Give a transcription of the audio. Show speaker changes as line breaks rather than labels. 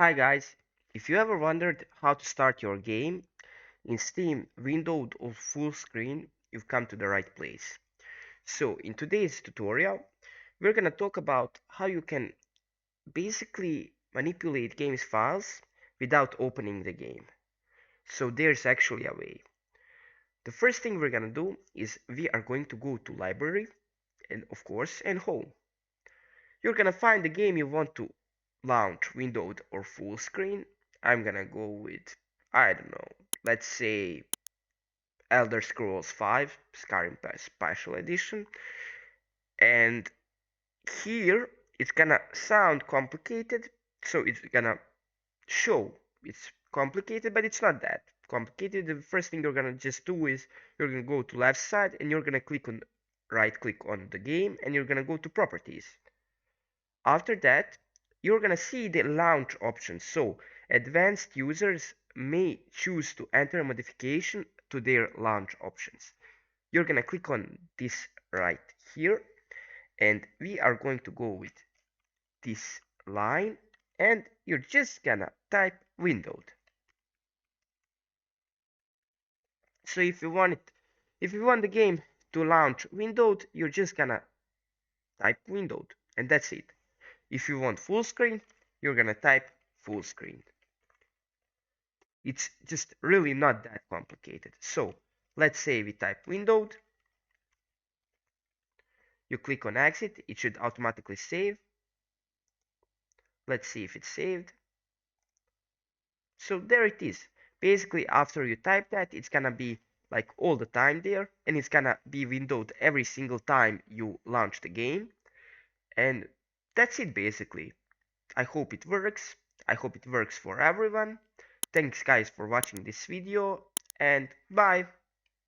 Hi guys, if you ever wondered how to start your game in Steam, windowed or full screen, you've come to the right place. So in today's tutorial, we're gonna talk about how you can basically manipulate games files without opening the game. So there's actually a way. The first thing we're gonna do is we are going to go to library and of course and home. You're gonna find the game you want to launch windowed or full screen. I'm gonna go with, I don't know, let's say Elder Scrolls 5 Skyrim Special Edition. And here it's gonna sound complicated, so it's gonna show it's complicated, but it's not that complicated. The first thing you're gonna just do is you're gonna go to left side and you're gonna click on right click on the game and you're gonna go to properties. After that, you're gonna see the launch options. So advanced users may choose to enter a modification to their launch options. You're gonna click on this right here, and we are going to go with this line, and you're just gonna type windowed. So if you want the game to launch windowed, you're just gonna type windowed, and that's it. If you want full screen, you're gonna type full screen. It's just really not that complicated. So let's say we type windowed. You click on exit, it should automatically save. Let's see if it's saved. So there it is. Basically, after you type that, it's gonna be like all the time there, and it's gonna be windowed every single time you launch the game. And that's it basically. I hope it works. I hope it works for everyone. Thanks guys for watching this video, and bye.